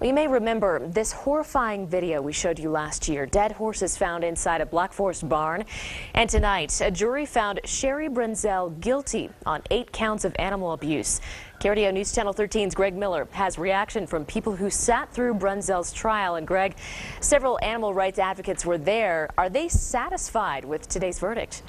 Well, you may remember this horrifying video we showed you last year. Dead horses found inside a Black Forest barn. And tonight, a jury found Sherry Brunzell guilty on 8 counts of animal abuse. KRDO News Channel 13's Greg Miller has reaction from people who sat through Brunzell's trial. And Greg, several animal rights advocates were there. Are they satisfied with today's verdict?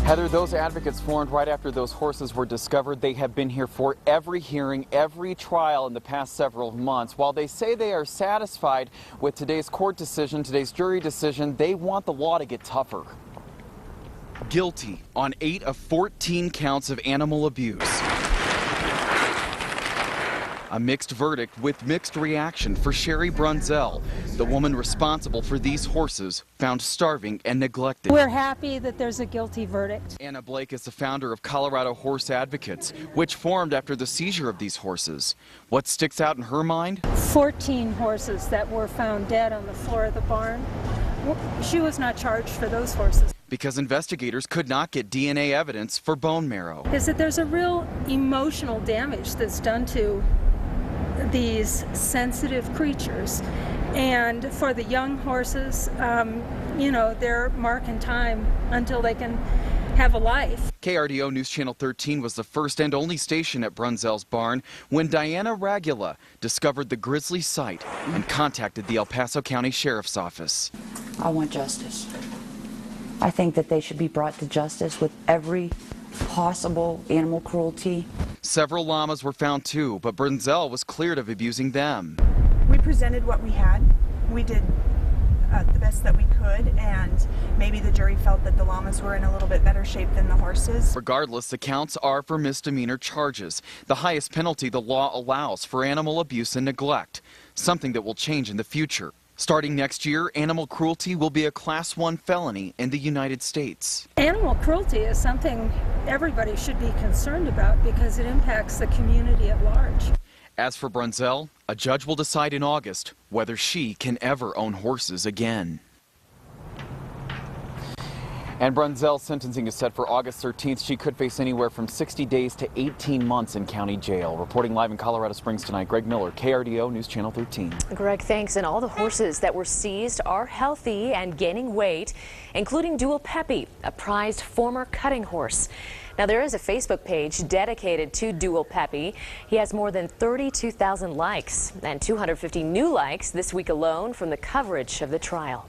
Heather, those advocates formed right after those horses were discovered. They have been here for every hearing, every trial in the past several months. While they say they are satisfied with today's court decision, today's jury decision, they want the law to get tougher. Guilty on 8 of 14 counts of animal abuse. A mixed verdict with mixed reaction for Sherry Brunzell, the woman responsible for these horses found starving and neglected. We're happy that there's a guilty verdict. Anna Blake is the founder of Colorado Horse Advocates, which formed after the seizure of these horses. What sticks out in her mind? 14 horses that were found dead on the floor of the barn. She was not charged for those horses. Because investigators could not get DNA evidence for bone marrow. Is that there's a real emotional damage that's done to these sensitive creatures, and for the young horses, you know, they're marking time until they can have a life. KRDO News Channel 13 was the first and only station at Brunzell's barn when Diana Ragula discovered the grisly sight and contacted the El Paso County Sheriff's Office. I want justice. I think that they should be brought to justice with every possible animal cruelty. Several llamas were found too, but Brunzell was cleared of abusing them. We presented what we had. We did the best that we could, and maybe the jury felt that the llamas were in a little bit better shape than the horses. Regardless, the counts are for misdemeanor charges, the highest penalty the law allows for animal abuse and neglect, something that will change in the future. Starting next year, animal cruelty will be a Class 1 felony in the United States. Animal cruelty is something everybody should be concerned about because it impacts the community at large. As for Brunzell, a judge will decide in August whether she can ever own horses again. And Brunzell's sentencing is set for August 13th. She could face anywhere from 60 days to 18 months in county jail. Reporting live in Colorado Springs tonight, Greg Miller, KRDO News Channel 13. Greg, thanks. And all the horses that were seized are healthy and gaining weight, including Dual Peppy, a prized former cutting horse. Now, there is a Facebook page dedicated to Dual Peppy. He has more than 32,000 likes and 250 new likes this week alone from the coverage of the trial.